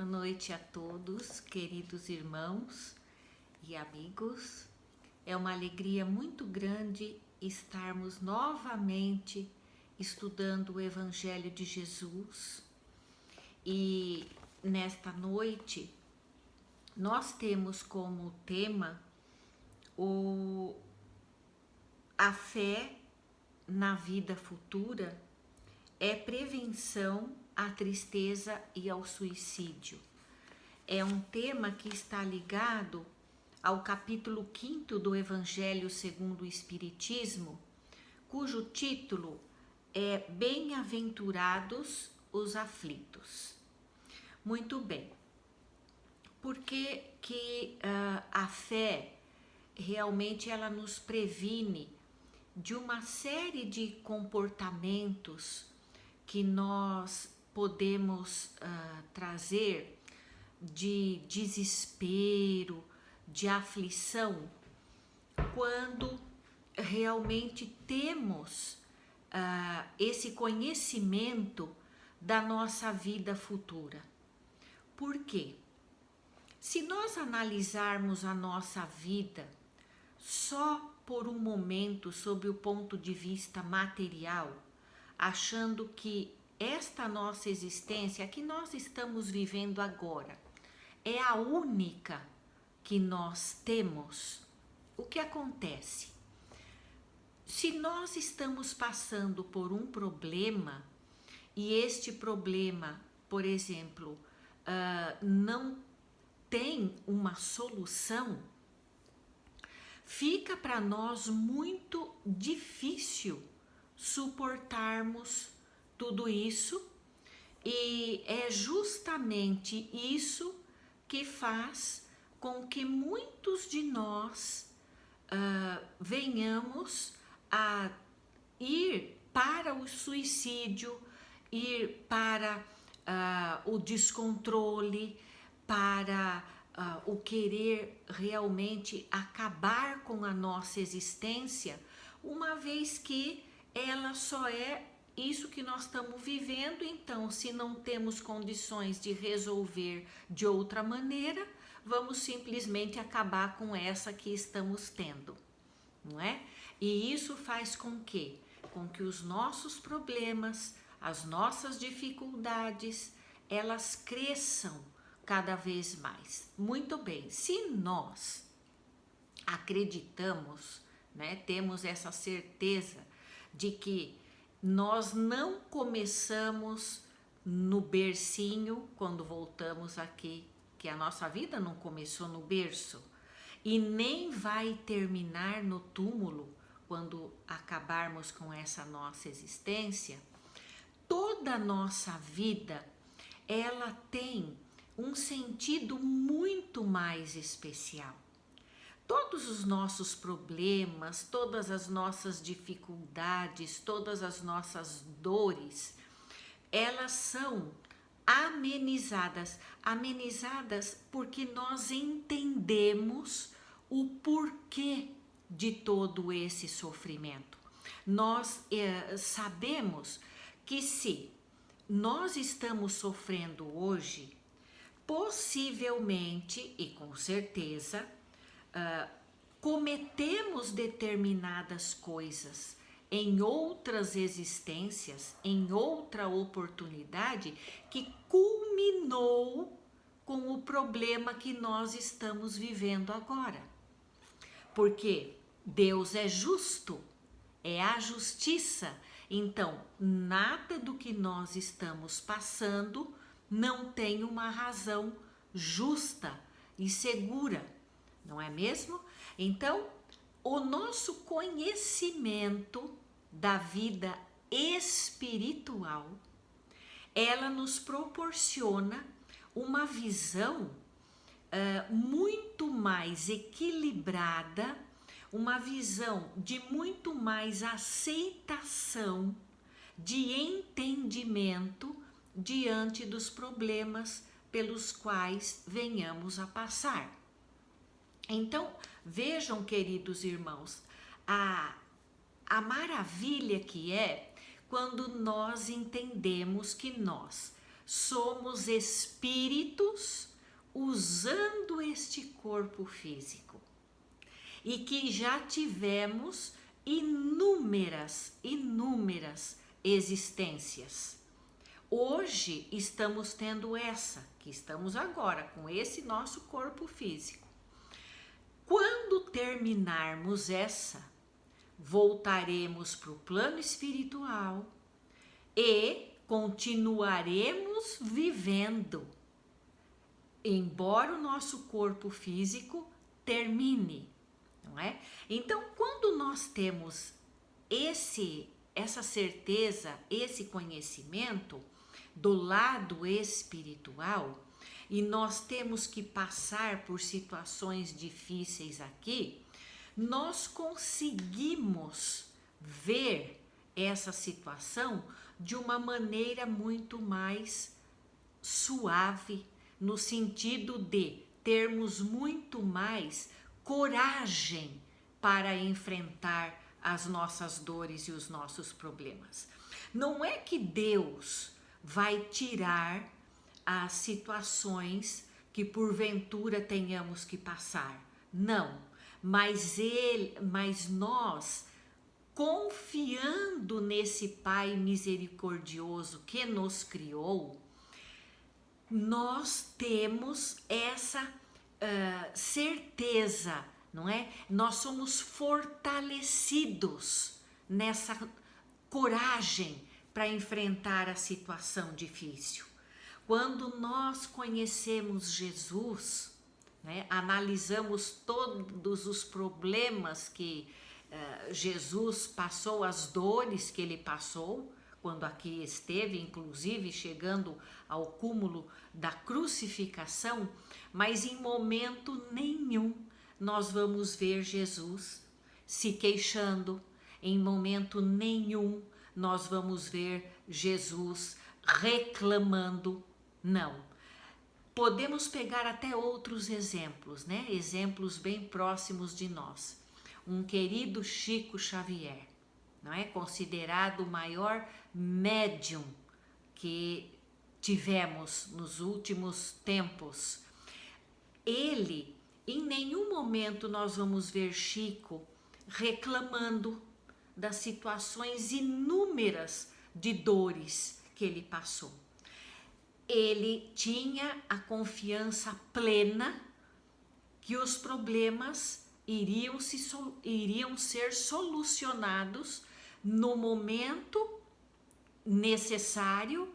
Boa noite a todos, queridos irmãos e amigos. É uma alegria muito grande estarmos novamente estudando o Evangelho de Jesus. E nesta noite nós temos como tema a fé na vida futura é prevenção à tristeza e ao suicídio. É um tema que está ligado ao capítulo 5º do Evangelho segundo o Espiritismo, cujo título é Bem-aventurados os aflitos. Muito bem. Por que a fé realmente ela nos previne de uma série de comportamentos que nós podemos trazer de desespero, de aflição, quando realmente temos esse conhecimento da nossa vida futura. Por quê? Se nós analisarmos a nossa vida só por um momento sob o ponto de vista material, achando que esta nossa existência que nós estamos vivendo agora é a única que nós temos, o que acontece? Se nós estamos passando por um problema e este problema, por exemplo, não tem uma solução, fica para nós muito difícil suportarmos tudo isso, e é justamente isso que faz com que muitos de nós venhamos a ir para o suicídio, ir para o descontrole, para o querer realmente acabar com a nossa existência, uma vez que ela só é isso que nós estamos vivendo. Então, se não temos condições de resolver de outra maneira, vamos simplesmente acabar com essa que estamos tendo, não é? E isso faz com que os nossos problemas, as nossas dificuldades, elas cresçam cada vez mais. Muito bem, se nós acreditamos, né, temos essa certeza de que nós não começamos no bercinho quando voltamos aqui, que a nossa vida não começou no berço e nem vai terminar no túmulo quando acabarmos com essa nossa existência. Toda a nossa vida ela tem um sentido muito mais especial. Todos os nossos problemas, todas as nossas dificuldades, todas as nossas dores, elas são amenizadas porque nós entendemos o porquê de todo esse sofrimento. Nós sabemos que se nós estamos sofrendo hoje, possivelmente e com certeza cometemos determinadas coisas em outras existências, em outra oportunidade que culminou com o problema que nós estamos vivendo agora. Porque Deus é justo, é a justiça. Então, nada do que nós estamos passando não tem uma razão justa e segura, não é mesmo? Então, o nosso conhecimento da vida espiritual, ela nos proporciona uma visão muito mais equilibrada, uma visão de muito mais aceitação, de entendimento diante dos problemas pelos quais venhamos a passar. Então, vejam, queridos irmãos, a maravilha que é quando nós entendemos que nós somos espíritos usando este corpo físico e que já tivemos inúmeras existências. Hoje estamos tendo essa, que estamos agora com esse nosso corpo físico. Quando terminarmos essa, voltaremos para o plano espiritual e continuaremos vivendo, embora o nosso corpo físico termine, não é? Então, quando nós temos essa certeza, esse conhecimento do lado espiritual, e nós temos que passar por situações difíceis aqui, nós conseguimos ver essa situação de uma maneira muito mais suave, no sentido de termos muito mais coragem para enfrentar as nossas dores e os nossos problemas. Não é que Deus vai tirar as situações que porventura tenhamos que passar. Não, mas nós, confiando nesse Pai misericordioso que nos criou, nós temos essa certeza, não é? Nós somos fortalecidos nessa coragem para enfrentar a situação difícil. Quando nós conhecemos Jesus, né, analisamos todos os problemas que Jesus passou, as dores que ele passou quando aqui esteve, inclusive chegando ao cúmulo da crucificação, mas em momento nenhum nós vamos ver Jesus se queixando, em momento nenhum nós vamos ver Jesus reclamando, não. Podemos pegar até outros exemplos, né? Exemplos bem próximos de nós. Um querido Chico Xavier, não é? Considerado o maior médium que tivemos nos últimos tempos. Ele, em nenhum momento nós vamos ver Chico reclamando das situações inúmeras de dores que ele passou. Ele tinha a confiança plena que os problemas iriam ser solucionados no momento necessário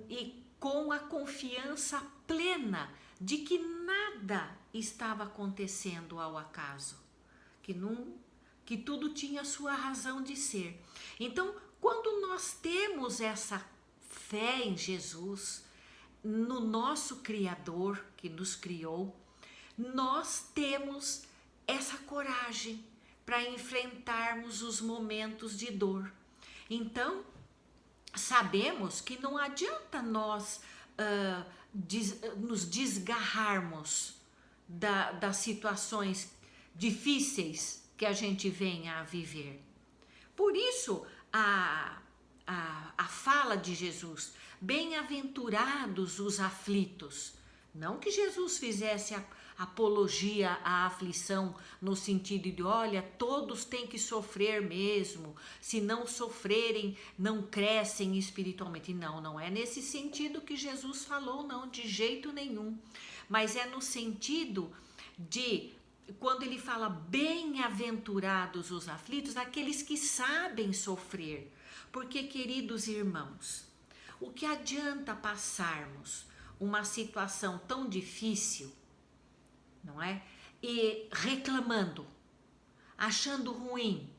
e com a confiança plena de que nada estava acontecendo ao acaso, que tudo tinha sua razão de ser. Então, quando nós temos essa fé em Jesus, no nosso Criador que nos criou, nós temos essa coragem para enfrentarmos os momentos de dor. Então, sabemos que não adianta nós nos desgarrarmos das situações difíceis que a gente venha a viver. Por isso, a fala de Jesus, bem-aventurados os aflitos. Não que Jesus fizesse apologia à aflição no sentido de, olha, todos têm que sofrer mesmo, se não sofrerem, não crescem espiritualmente. Não é nesse sentido que Jesus falou, não, de jeito nenhum. Mas é no sentido de, quando ele fala bem-aventurados os aflitos, aqueles que sabem sofrer. Porque, queridos irmãos, o que adianta passarmos uma situação tão difícil, não é? E reclamando, achando ruim,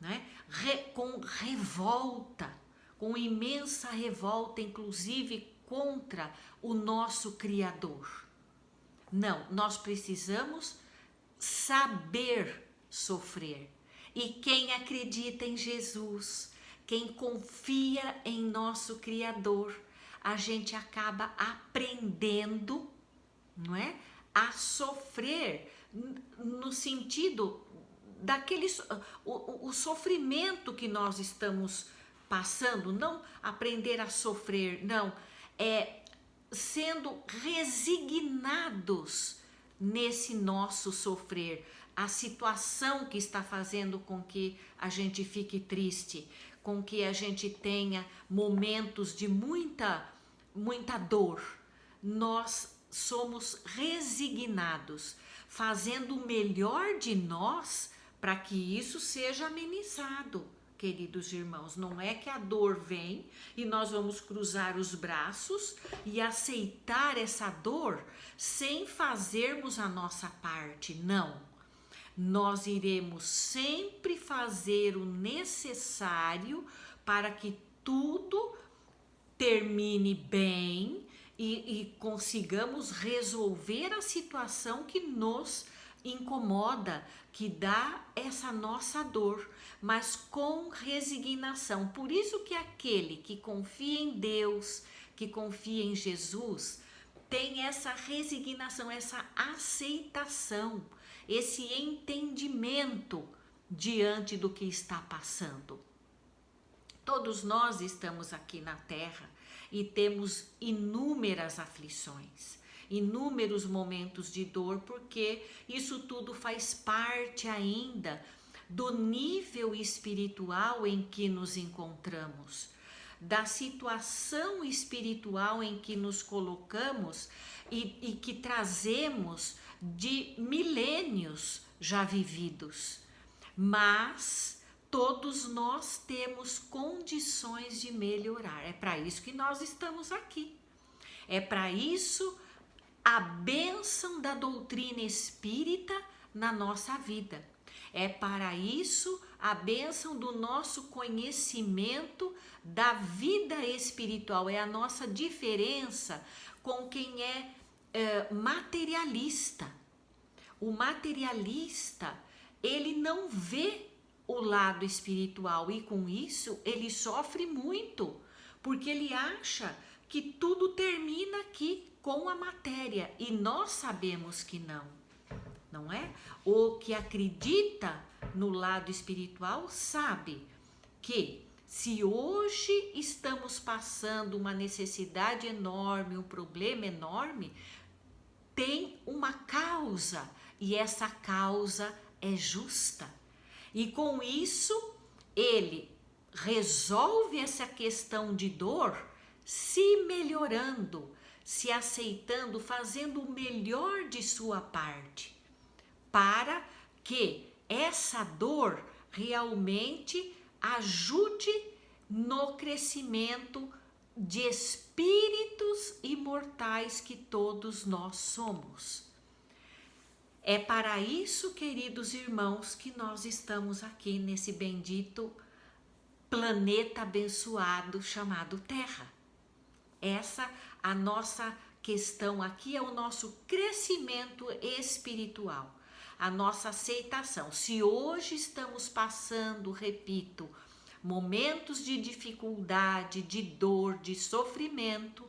né? Com revolta, com imensa revolta, inclusive contra o nosso Criador. Não, nós precisamos saber sofrer. E quem acredita em Jesus, quem confia em nosso Criador, a gente acaba aprendendo, não é? A sofrer no sentido o sofrimento que nós estamos passando, não aprender a sofrer, não, sendo resignados nesse nosso sofrer, a situação que está fazendo com que a gente fique triste, com que a gente tenha momentos de muita dor. Nós somos resignados, fazendo o melhor de nós para que isso seja amenizado. Queridos irmãos, não é que a dor vem e nós vamos cruzar os braços e aceitar essa dor sem fazermos a nossa parte, não. Nós iremos sempre fazer o necessário para que tudo termine bem e consigamos resolver a situação que nos incomoda, que dá essa nossa dor, mas com resignação. Por isso que aquele que confia em Deus, que confia em Jesus, tem essa resignação, essa aceitação, esse entendimento diante do que está passando. Todos nós estamos aqui na Terra e temos inúmeras aflições, inúmeros momentos de dor, porque isso tudo faz parte ainda do nível espiritual em que nos encontramos, da situação espiritual em que nos colocamos e que trazemos de milênios já vividos. Mas todos nós temos condições de melhorar. É para isso que nós estamos aqui. É para isso a bênção da doutrina espírita na nossa vida. É para isso a bênção do nosso conhecimento da vida espiritual. É a nossa diferença com quem é materialista. O materialista, ele não vê o lado espiritual e com isso ele sofre muito, porque ele acha que tudo termina aqui com a matéria e nós sabemos que não é? O que acredita no lado espiritual sabe que se hoje estamos passando uma necessidade enorme, um problema enorme, tem uma causa e essa causa é justa. E com isso, ele resolve essa questão de dor se melhorando, se aceitando, fazendo o melhor de sua parte, para que essa dor realmente ajude no crescimento de espíritos imortais que todos nós somos. É para isso, queridos irmãos, que nós estamos aqui nesse bendito planeta abençoado chamado Terra. Essa a nossa questão aqui, é o nosso crescimento espiritual, a nossa aceitação. Se hoje estamos passando, repito, momentos de dificuldade, de dor, de sofrimento,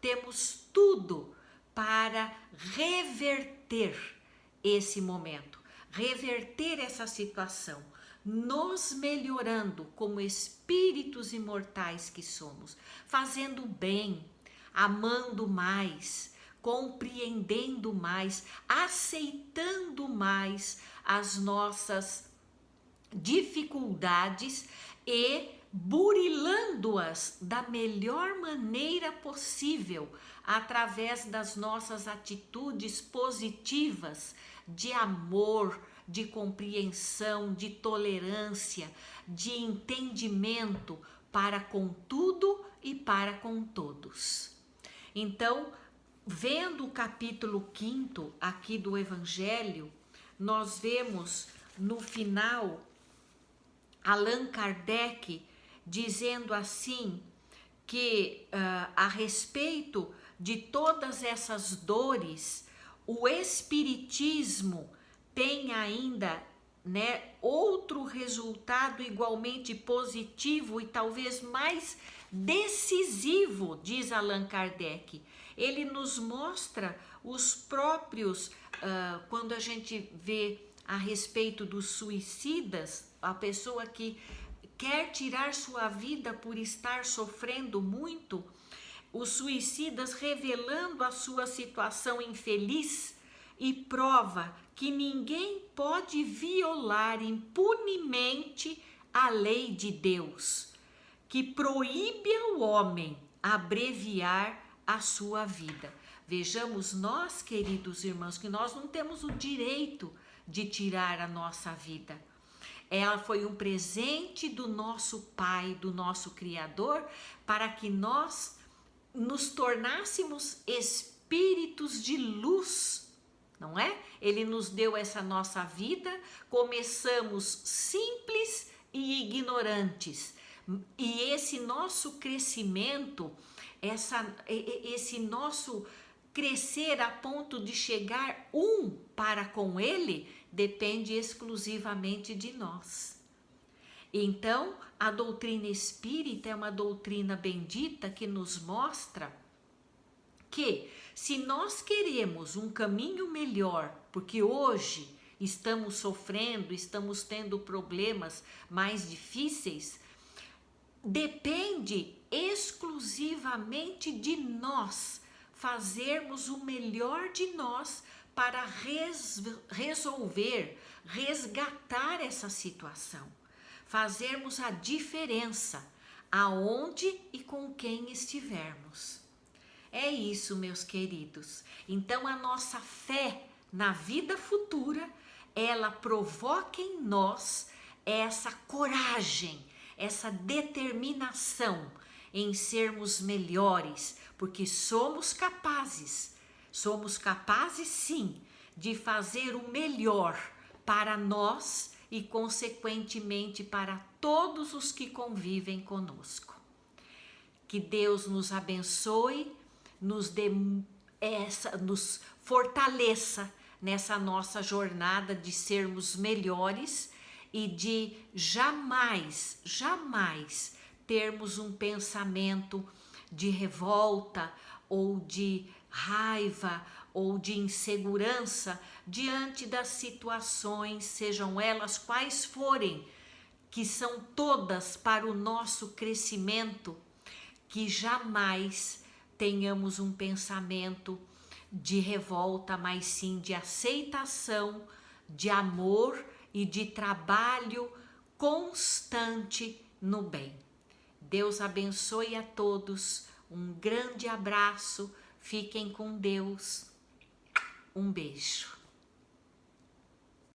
temos tudo para reverter esse momento, reverter essa situação, nos melhorando como espíritos imortais que somos, fazendo bem, amando mais, compreendendo mais, aceitando mais as nossas dificuldades e burilando-as da melhor maneira possível, através das nossas atitudes positivas de amor, de compreensão, de tolerância, de entendimento para com tudo e para com todos. Então, vendo o capítulo 5º aqui do Evangelho, nós vemos no final Allan Kardec dizendo assim que a respeito de todas essas dores, o Espiritismo tem ainda, outro resultado igualmente positivo e talvez mais decisivo, diz Allan Kardec. Ele nos mostra os próprios, quando a gente vê a respeito dos suicidas, a pessoa que quer tirar sua vida por estar sofrendo muito, os suicidas revelando a sua situação infeliz e prova que ninguém pode violar impunemente a lei de Deus, que proíbe ao homem abreviar a sua vida. Vejamos nós, queridos irmãos, que nós não temos o direito de tirar a nossa vida. Ela foi um presente do nosso Pai, do nosso Criador, para que nós nos tornássemos espíritos de luz, não é? Ele nos deu essa nossa vida, começamos simples e ignorantes, e esse nosso crescimento, esse nosso crescer a ponto de chegar para com ele, depende exclusivamente de nós. Então, a doutrina espírita é uma doutrina bendita que nos mostra que, se nós queremos um caminho melhor, porque hoje estamos sofrendo, estamos tendo problemas mais difíceis, depende exclusivamente de nós fazermos o melhor de nós para resolver, resgatar essa situação, fazermos a diferença aonde e com quem estivermos. É isso, meus queridos. Então, a nossa fé na vida futura, ela provoca em nós essa coragem, essa determinação em sermos melhores, porque somos capazes sim, de fazer o melhor para nós e, consequentemente, para todos os que convivem conosco. Que Deus nos abençoe, nos fortaleça nessa nossa jornada de sermos melhores e de jamais termos um pensamento de revolta ou de raiva ou de insegurança diante das situações, sejam elas quais forem, que são todas para o nosso crescimento, que jamais tenhamos um pensamento de revolta, mas sim de aceitação, de amor e de trabalho constante no bem. Deus abençoe a todos, um grande abraço, fiquem com Deus, um beijo.